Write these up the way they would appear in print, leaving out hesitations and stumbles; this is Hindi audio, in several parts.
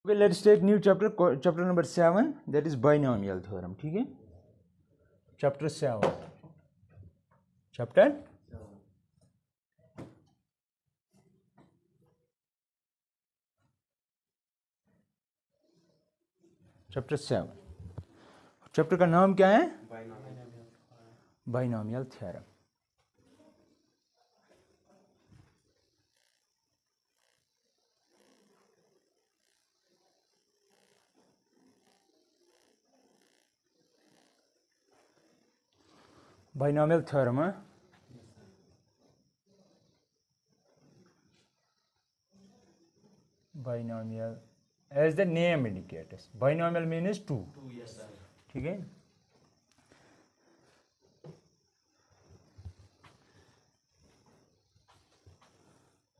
Okay, let's take new chapter number 7, that is binomial theorem. ठीक है, chapter 7, chapter 7, chapter का नाम क्या है? binomial theorem. Binomial theorem, binomial, as the name indicates, binomial means two. Yes, sir. ठीक है,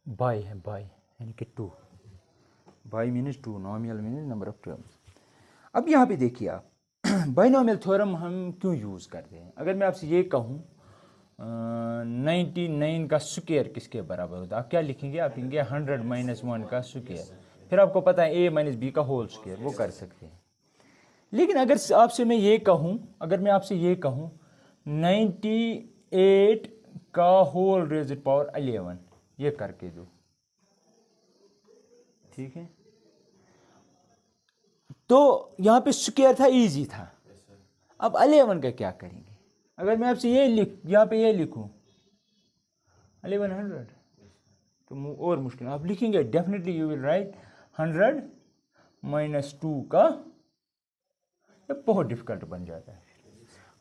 by है, by यानी कि टू, by मीन्स टू, नॉमियल मीन्स नंबर ऑफ टर्म्स. अब यहाँ पे देखिए आप, बाइनोमियल थ्योरम हम क्यों यूज़ करते हैं? अगर मैं आपसे ये कहूँ 99 का स्क्वायर किसके बराबर होता है, आप क्या लिखेंगे? आप लिखेंगे 100 - 1 का स्क्वायर. फिर आपको पता है a - b का होल स्क्वायर, वो कर सकते हैं. लेकिन अगर आपसे मैं ये कहूँ, अगर मैं आपसे ये कहूँ 98 का होल रेज़्ड पावर 11, ये करके दो, ठीक है, तो यहाँ पे स्क्वायर था, इजी था. अब 11 का क्या करेंगे? अगर मैं आपसे ये यहाँ पे ये लिखूँ 1100, तो और मुश्किल. आप लिखेंगे डेफिनेटली यू विल राइट 100 - 2 का, ये बहुत डिफिकल्ट बन जाता है.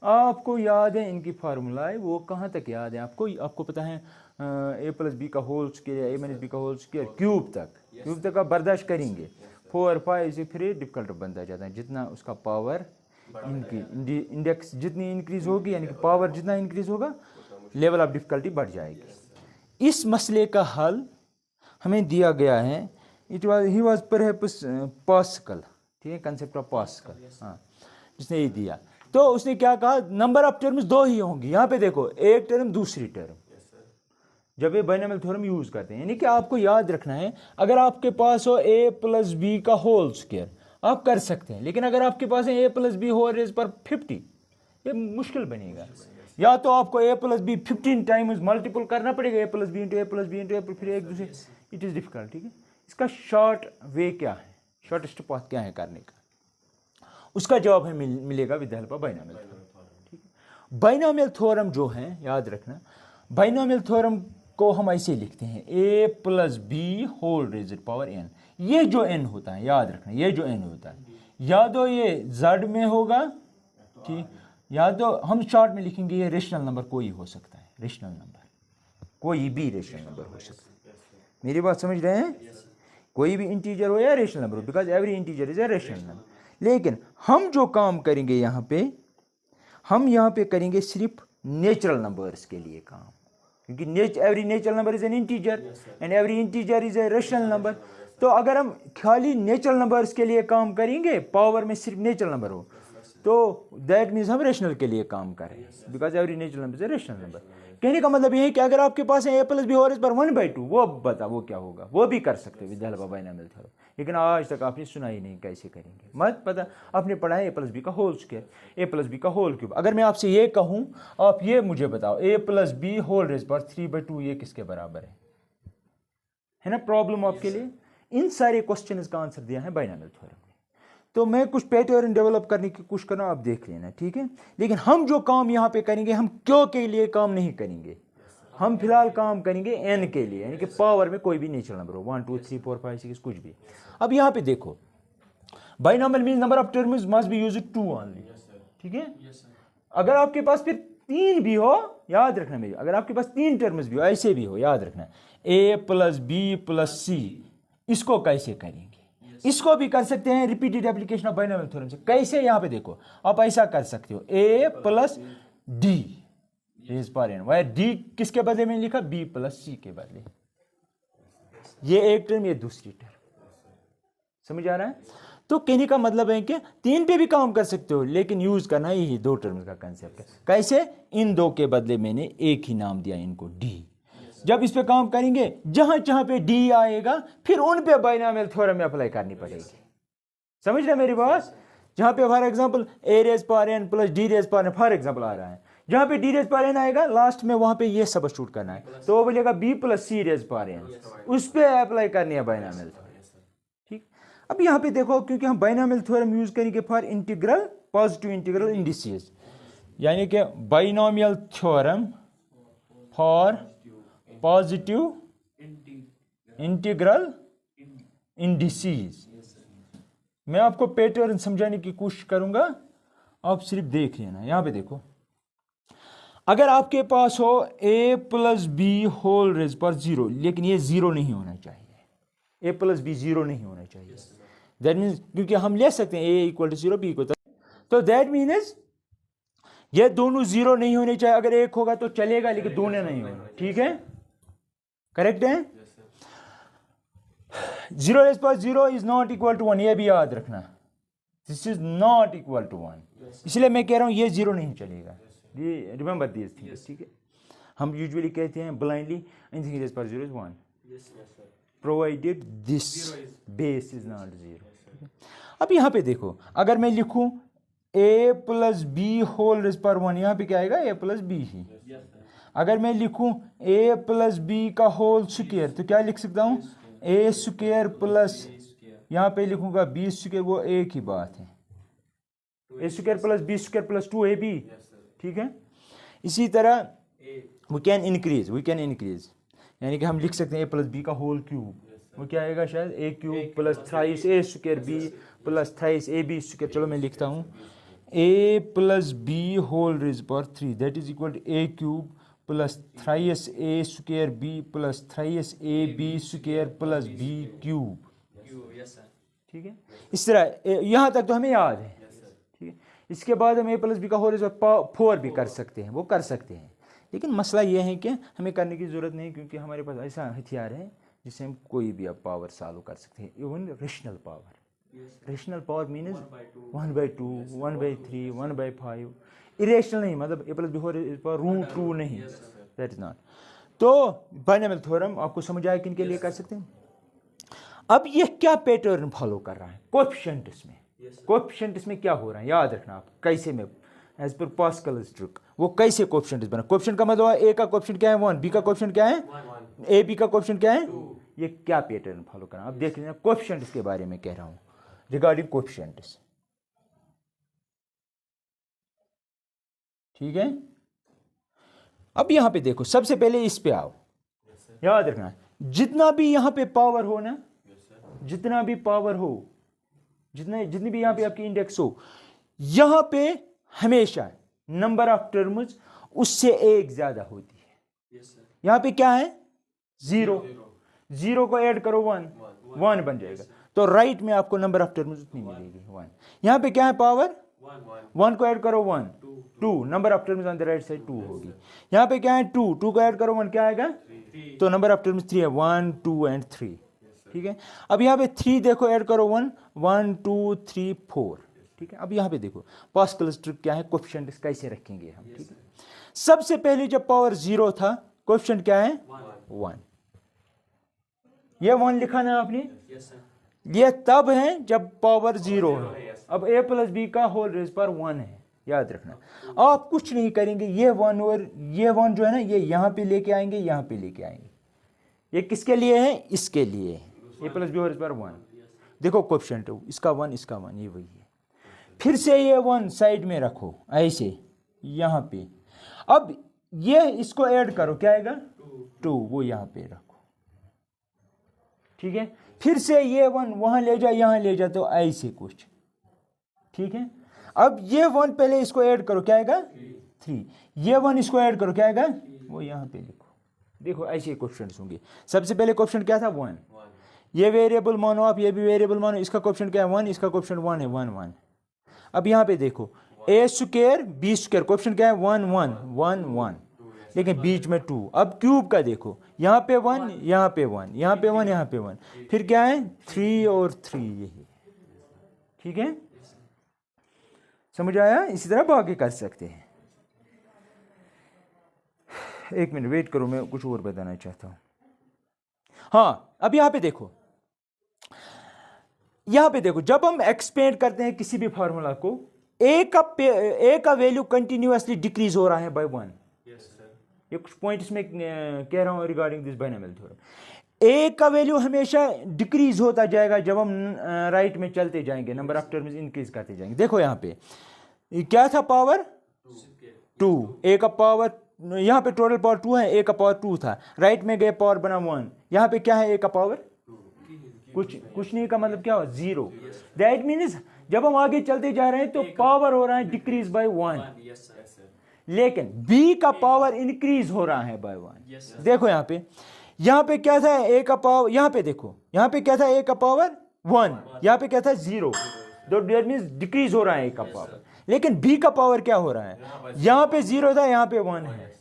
आपको याद है इनकी फार्मूला, वो कहाँ तक याद है आपको पता है a + b का होल स्क्वायर, a - b का होल स्क्वायर क्यूब तक आप बर्दाश्त करेंगे. 4, 5 से फिर डिफिकल्ट बनता जाता है. जितना उसका पावर इंडेक्स जितनी इंक्रीज होगी, यानी कि पावर जितना इंक्रीज होगा, लेवल ऑफ डिफिकल्टी बढ़ जाएगी. इस मसले का हल हमें दिया गया है. ही वाज परहैप्स पास्कल, ठीक है, कंसेप्ट ऑफ पास्कल, हाँ, जिसने ये दिया. तो उसने क्या कहा, नंबर ऑफ टर्म्स दो ही होंगी. यहाँ पे देखो, एक टर्म दूसरी टर्म, जब ये बाइनोमियल थ्योरम यूज करते हैं, यानी कि आपको याद रखना है, अगर आपके पास हो a + b का होल स्क्वायर, आप कर सकते हैं. लेकिन अगर आपके पास है a + b होल रेज़ पर 50, ये मुश्किल बनेगा. या तो आपको a + b 15 टाइम्स मल्टीपल करना पड़ेगा, a + b × a + b × a, फिर एक दूसरे, इट इज़ डिफिकल्ट. ठीक है, इसका शॉर्ट वे क्या है, शॉर्टेस्ट पाथ क्या है करने का, उसका जवाब हमें मिलेगा with the help of binomial theorem. ठीक है, बाइनोमियल थ्योरम जो है, याद रखना, बाइनोमियल थ्योरम को हम ऐसे लिखते हैं a + b whole raised power n. ये जो n होता है, याद रखना, ये जो n होता है, या तो ये z में होगा, ठीक, या तो हम शॉर्ट में लिखेंगे ये रेशनल नंबर कोई हो सकता है, रेशनल नंबर, कोई भी रेशनल नंबर हो सकता है. मेरी बात समझ रहे हैं? कोई भी इंटीजर हो या रेशनल नंबर हो, because every integer is a rational number. लेकिन हम जो काम करेंगे यहाँ पे, हम यहाँ पे करेंगे सिर्फ नेचुरल नंबर्स के लिए काम, क्योंकि every natural number is an integer and every integer is a rational number. तो अगर हम खाली नेचुरल नंबर्स के लिए काम करेंगे, पावर में सिर्फ नेचुरल नंबर हो, तो दैट मीन्स हम रेशनल के लिए काम कर रहे हैं, because every natural number is a rational number. कहने का मतलब ये है कि अगर आपके पास है a + b होल रेज़ पर 1/2, वो बता वो क्या होगा, वो भी कर सकते हो with the help of binomial theorem. लेकिन आज तक आपने सुना ही नहीं कैसे करेंगे, मत पता. आपने पढ़ा है a + b का होल स्क्वायर, a + b का होल क्यूब. अगर मैं आपसे ये कहूँ, आप ये मुझे बताओ, a + b होल रेज़ पर 3/2 ये किसके बराबर है ना प्रॉब्लम आपके लिए. इन सारे क्वेश्चंस का आंसर दिया है बाइनोमियल थ्योरम ने. तो मैं कुछ पैटर्न डेवलप करने की कोशिश कर रहा हूँ, आप देख लेना, ठीक है. लेकिन हम जो काम यहाँ पे करेंगे, हम क्यों के लिए काम नहीं करेंगे, हम फिलहाल काम करेंगे n के लिए, यानी कि पावर में कोई भी नेचुरल नंबर हो, 1 2 3 4 5 6 कुछ भी. अब यहाँ पे देखो, binomial means number of terms must be used 2 only, ठीक है. अगर आपके पास फिर 3 भी हो, याद रखना मेरी, अगर आपके पास 3 टर्म्स भी हो, ऐसे भी हो, याद रखना, a + b + c, इसको कैसे करेंगे, इसको भी कर सकते हैं repeated application of binomial theorem से. कैसे, यहाँ पे देखो, आप ऐसा कर सकते हो, a + d rays power n, via d किसके बदले में लिखा, b + c के बदले. ये एक टर्म, ये दूसरी टर्म, समझ आ रहा है. तो कहने का मतलब है कि 3 पे भी काम कर सकते हो, लेकिन यूज करना ही 2 टर्म्स का कंसेप्ट है. कैसे, इन 2 के बदले मैंने एक ही नाम दिया इनको, d. जब इस पे काम करेंगे, जहां जहां पे d आएगा, फिर उन पे बाइनोमियल थ्योरम में अप्लाई करनी पड़ेगी. समझ रहे मेरी बात? जहां पे for example a raise power n plus d raise power n for example आ रहा है, जहां पे d रेज पावर n आएगा लास्ट में वहां पे ये सब्स्टिट्यूट करना है, तो वो बोलेगा b plus c raise power n, उस पे अप्लाई करनी है बाइनोमियल थ्योरम। ठीक, अब यहाँ पे देखो, क्योंकि हम बाइनोमियल थ्योरम यूज करेंगे for integral positive integral indices, यानी कि binomial theorem for positive integral indices. मैं आपको पैटर्न समझाने की कोशिश करूंगा, आप सिर्फ देख लेना। यहां पे देखो, अगर आपके पास हो a plus b whole raise पर 0, लेकिन ये 0 नहीं होना चाहिए, a प्लस बी 0 नहीं होना चाहिए। दैट मीन्स, क्योंकि हम ले सकते हैं a equal to 0 b equal, तो दैट मीन्स ये दोनों 0 नहीं होने चाहिए। अगर एक होगा तो चलेगा, लेकिन दोनों नहीं होगा। ठीक है, करेक्ट है? 0 रेज पर 0 इज नॉट इक्वल टू 1, ये भी याद रखना, this is not equal to 1, इसलिए मैं कह रहा हूं ये 0 नहीं चलेगा। ये रिमेंबर दिस थिंग्स। ठीक है, हम यूजुअली कहते हैं ब्लाइंडली एनीथिंग रेज पर 0 is 1 provided this base is not 0। अब यहां पे देखो, अगर मैं लिखूं a plus b whole raise पर 1, यहां पे क्या आएगा? a प्लस बी ही। अगर मैं लिखूं a प्लस बी का होल स्क्वायर, तो क्या लिख सकता हूं? a स्क्वायर प्लस, यहां पे लिखूंगा b स्क्वायर, वो एक ही बात है, a square plus b square plus 2ab। ठीक है, इसी तरह वी कैन इंक्रीज, यानी कि हम लिख सकते हैं a प्लस बी का होल क्यूब, वो क्या आएगा? शायद a cube plus thrice a square b plus thrice ab square. चलो मैं लिखता हूँ a plus b whole raise पर 3, that is equal to a cube plus thrice a square b plus thrice ab square plus b cube. ठीक है, इस तरह यहां तक तो हमें याद है। ठीक है, इसके बाद हम a प्लस बी का होल रेज पर 4 भी कर सकते हैं, वो कर सकते हैं, लेकिन मसला यह है कि हमें करने की जरूरत नहीं, क्योंकि हमारे पास ऐसा हथियार है जिससे हम कोई भी अब पावर सॉल्व कर सकते हैं, even rational power. Rational power means 1/2, 1/3, 1/5, irrational नहीं, मतलब a plus b whole raise पर √2 नहीं, दैट इज नॉट। तो बाइनोमियल थ्योरम आपको समझ आया किन के लिए कर सकते हैं। अब ये क्या पैटर्न फॉलो कर रहा है? कोएफिशिएंट्स में, कोएफिशिएंट्स में क्या हो रहा है याद रखना आप, कैसे में एज पर पास्कल्स ट्रिक वो कैसे कोएफिशिएंट्स बना। कोएफिशिएंट का मतलब a का कोएफिशिएंट क्या है? 1, b का कोएफिशिएंट क्या है? a b का कोएफिशिएंट क्या है? ये क्या पैटर्न फॉलो कर रहा है आप देख लेना। कोएफिशिएंट्स के बारे में कह रहा हूं, रिगार्डिंग कोएफिशिएंट्स। ठीक है, अब यहां पे देखो, सबसे पहले इस पे आओ, याद रखना जितना भी यहां पे पावर हो ना, जितना भी पावर हो, जितनी भी यहां पे आपकी इंडेक्स हो, यहां पे हमेशा नंबर ऑफ टर्म्स उससे एक ज्यादा होती है। यहां पे क्या है? 0 को ऐड करो 1 बन जाएगा, तो राइट में आपको नंबर ऑफ टर्म्स उतनी मिलेगी 1। यहां पे क्या है? पावर 1 को ऐड करो 1, 2, number of terms on the right side 2 होगी। यहां पे क्या है? 2 को ऐड करो 1, क्या आएगा? तो नंबर ऑफ टर्म्स 3 है, 1, 2 एंड 3। ठीक है, अब यहां पे 3 देखो, ऐड करो 1, 2, 3, 4। ठीक है, अब यहां पे देखो पास्कल्स ट्रिक क्या है, कोएफिशिएंट्स कैसे रखेंगे हम। ठीक है, सबसे पहले जब पावर 0 था, कोएफिशिएंट क्या है? 1। ये 1 लिखा ना आपने, ये तब है जब पावर 0 है। अब a प्लस बी का होल रेज पर 1 है, याद रखना। आप कुछ नहीं करेंगे, ये 1 और ये 1 जो है ना, ये यहां पे लेके आएंगे, यहां पे लेके आएंगे। ये किसके लिए है? इसके लिए है, a plus b whole raise पर 1। देखो कोएफिशिएंट इसका 1, इसका 1, ये वही है। फिर से ये 1 साइड में रखो ऐसे यहां पे। अब ये इसको ऐड करो, क्या आएगा? 2, वो यहां पे रखो। ठीक है, फिर से ये 1 वहां ले जा, यहां ले जा, तो ऐसे कुछ। ठीक है, अब ये 1 पहले इसको ऐड करो, क्या आएगा? 3। ये 1 इसको ऐड करो, क्या आएगा? वो यहां पे लिखो। देखो ऐसे क्वेश्चन होंगे। सबसे पहले क्वेश्चन क्या था? 1। ये वेरिएबल मानो आप, ये भी वेरिएबल मानो, इसका क्वेश्चन क्या है? 1, इसका क्वेश्चन 1 है, 1, 1। अब यहां पे देखो a square b square, question क्या है? 1, 1, 1, 1, लेकिन बीच में 2। अब क्यूब का देखो, यहां पे 1, यहां पे 1, यहां पे 1, यहां पे 1, फिर क्या है? 3 और 3, यही। ठीक है, समझ आया? इसी तरह बाकी कर सकते हैं। एक मिनट वेट करो, मैं कुछ और बताना चाहता हूं। हाँ, अब यहां पे देखो, यहां पे देखो, जब हम एक्सपेंड करते हैं किसी भी फॉर्मूला को, ए का वैल्यू कंटिन्यूअसली डिक्रीज हो रहा है बाय 1। ये कुछ पॉइंट इसमें कह रहा हूं रिगार्डिंग दिस बाइनोमियल थ्योरम। ए का वैल्यू हमेशा डिक्रीज होता जाएगा जब हम राइट में चलते जाएंगे, नंबर ऑफ टर्म्स इंक्रीज करते जाएंगे। देखो यहां पे क्या था, पावर 2, ए का पावर, यहां पे टोटल पावर 2 है, ए का पावर 2 था, राइट में गए पावर बना 1, यहां पे क्या है, ए का पावर कुछ नहीं, का मतलब क्या हो, 0। दैट मीन्स जब हम आगे चलते जा रहे हैं तो पावर हो रहा है डिक्रीज बाय 1, लेकिन बी का पावर इंक्रीज हो रहा है बाय 1। देखो यहां पे क्या था, ए का पावर, यहां पे देखो, यहां पे क्या था, ए का पावर 1, यहां पे क्या था, 0। दैट मीन्स डिक्रीज हो रहा है ए का पावर, लेकिन बी का पावर क्या हो रहा है, यहां पे 0 था, यहां पे 1 है,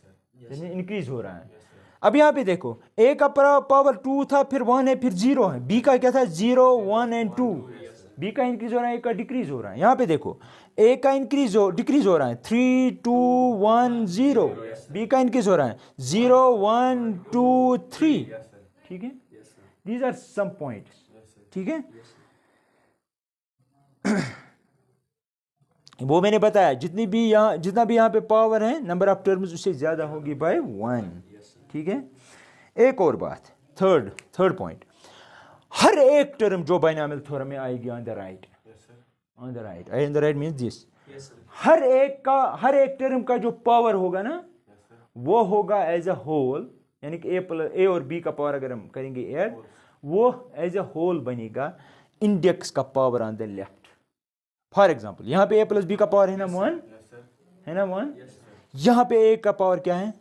इंक्रीज हो रहा है। अब यहां पे देखो, ए का पावर 2 था, फिर 1 है, फिर 0 है, बी का क्या था, 0 1 एंड 2, बी का इंक्रीज हो रहा है, ए का डिक्रीज हो रहा है। यहां पे देखो, ए का डिक्रीज हो रहा है, 3 2 1 0, बी का इंक्रीज हो रहा है 0 1 2 3। ठीक है, दीज आर सम पॉइंट्स। ठीक है, वो मैंने बताया, जितना भी यहाँ पे पावर है, नंबर ऑफ टर्म्स उससे ज्यादा होगी बाय 1। ठीक है, एक और बात, थर्ड पॉइंट, हर एक टर्म जो बाइनोमियल थ्योरम में आएगी on the right, on the right means this, हर एक टर्म का जो पावर होगा ना, वो होगा एज अ होल, यानी कि ए और बी का पावर अगर हम करेंगे ऐड, वो एज अ होल बनेगा इंडेक्स का power on the left. For example, यहां पे ए प्लस बी का पावर है ना 1, है ना 1, यहां पे ए का पावर क्या है,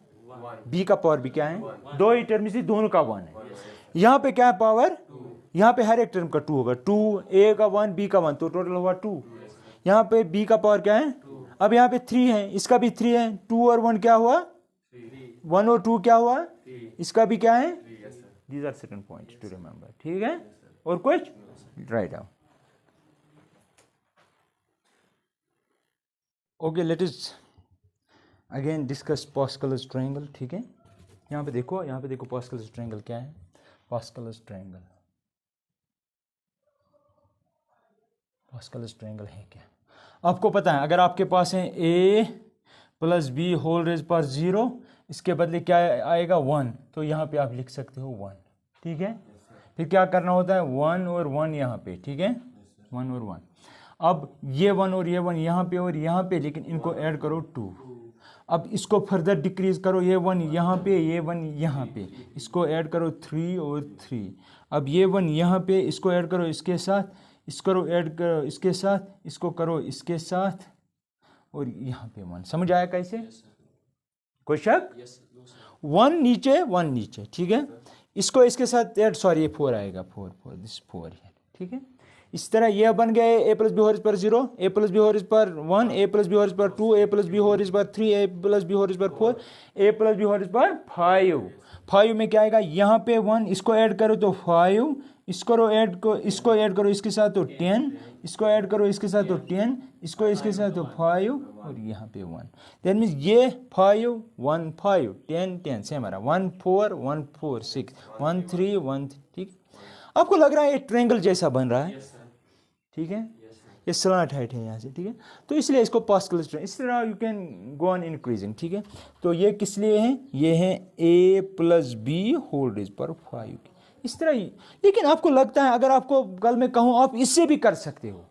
बी का पावर भी क्या है, दो ही टर्म से दोनों का 1 है। यहां पे क्या है पावर, यहां पे हर एक टर्म का 2 होगा, 2, ए का 1 बी का 1, तो टोटल होगा 2। यहां पे बी का पावर क्या है, अब यहां पे 3 है, इसका भी 3 है, 2 और 1 क्या हुआ, 1 और 2 क्या हुआ, इसका भी क्या है। These are certain points to remember. ठीक है, और कुछ write down. Okay, let us again discuss Pascal's triangle. ठीक है, यहाँ पे देखो पास्कल्स ट्रायंगल क्या है। पास्कल्स ट्रायंगल है क्या, आपको पता है, अगर आपके पास है a plus b whole raise पर 0, इसके बदले क्या आएगा 1, तो यहाँ पे आप लिख सकते हो 1। ठीक है, फिर क्या करना होता है, 1 और 1 यहाँ पे। ठीक है, 1 और 1, अब ये 1 और ये 1 यहाँ पे और यहाँ पे, लेकिन इनको ऐड करो 2। अब इसको फर्दर डिक्रीज करो, ये 1 यहाँ पे, ये 1 यहाँ पे, इसको ऐड करो 3 और 3। अब ये 1 यहाँ पे, इसको ऐड करो इसके साथ, इसको ऐड करो इसके साथ, इसको करो इसके साथ, और यहाँ पे 1। समझ आया कैसे, कोई शक? 1 नीचे 1 नीचे। ठीक है, इसको इसके साथ ऐड, सॉरी ये 4 आएगा, 4 दिस 4 है। ठीक है, इस तरह यह बन गए ए प्लस बी होल पर 0, ए प्लस बी होल पर 1, ए प्लस बी होल पर 2, ए प्लस बी होल पर 3, ए प्लस बी होल पर 4, ए प्लस बी होल पर 5। 5 में क्या आएगा, यहाँ पे 1, इसको ऐड करो तो 5, इसको ऐड करो इसके साथ तो 10, इसको ऐड करो इसके साथ तो 10, इसको इसके साथ तो 5, और यहाँ पे 1। दैट मीन्स ये 5 1 5 10 10 सेम आ रहा, 1 4 1 4 6 1 3 1। ठीक, आपको लग रहा है ये ट्रायंगल जैसा बन रहा है। ठीक है, ये स्लैंट हाइट है यहाँ से। ठीक है, तो इसलिए इसको पास्कल ट्रायंगल, इस तरह you can go on increasing. ठीक है, तो ये किस लिए है, ये है a plus b whole raise पर 5, इस तरह ही। लेकिन आपको लगता है, अगर आपको कल मैं कहूँ, आप इससे भी कर सकते हो,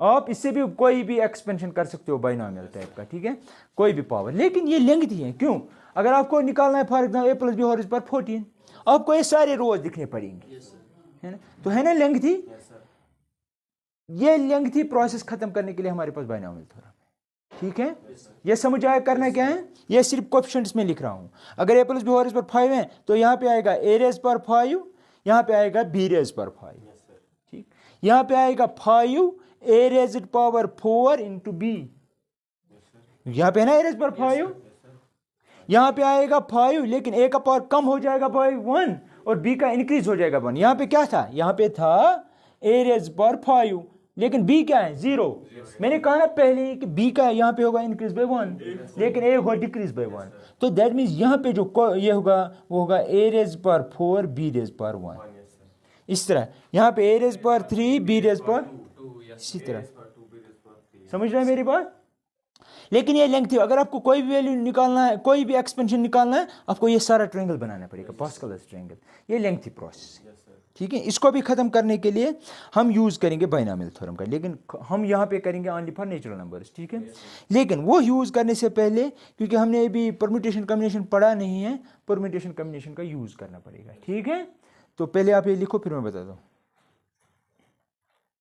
आप इससे भी कोई भी एक्सपेंशन कर सकते हो बाइनोमियल टाइप का। ठीक है, कोई भी पावर, लेकिन ये लेंथ ही है। क्यों, अगर आपको निकालना है for example a plus b whole raise पर 14, आपको ये सारे रोज दिखने पड़ेंगे, है ना, तो है ना लेंथ ही। ये लेंथ ही प्रोसेस खत्म करने के लिए हमारे पास बाइनोमियल थ्योरम है। ठीक है, ये समझ आया, करना क्या है, ये सिर्फ कोएफिशिएंट्स में लिख रहा हूं। अगर a plus b whole raise पर 5 है, तो यहाँ पे आएगा a रेज पर 5, यहाँ पे आएगा b रेज पर 5। ठीक, यहाँ पे आएगा 5 a raise power 4 into b, यहाँ पे है ना a रेज पर 5, यहाँ पे आएगा 5, लेकिन a का पावर कम हो जाएगा बाय 1 और b का इंक्रीज हो जाएगा 1। यहाँ पे क्या था, यहाँ पे था a रेज पर 5, लेकिन b क्या है 0। मैंने कहा ना पहले कि b का यहाँ पे होगा इंक्रीज बाय 1, लेकिन a होगा डिक्रीज बाय 1। तो दैट मीन्स यहाँ पे जो ये होगा वो होगा a रेज पर 4 b रेज पर 1। इस तरह यहाँ पे a raise power 3 b raise power इसी तरह, समझ रहे हैं मेरी बात। लेकिन ये लेंथ, अगर आपको कोई भी वैल्यू निकालना है, कोई भी एक्सपेंशन निकालना है, आपको ये सारा ट्रायंगल बनाना पड़ेगा, पास्कल्स ट्रायंगल। ये लेंथी प्रोसेस है, ठीक है। इसको भी खत्म करने के लिए हम यूज करेंगे बाइनॉमियल थ्योरम का, लेकिन हम यहाँ पे करेंगे ओनली फॉर नेचुरल नंबर्स, ठीक है। लेकिन वो यूज करने से पहले, क्योंकि हमने अभी परम्यूटेशन कॉम्बिनेशन पढ़ा नहीं है, परम्यूटेशन कॉम्बिनेशन का यूज करना पड़ेगा, ठीक है। तो पहले आप ये लिखो, फिर मैं बताता हूँ।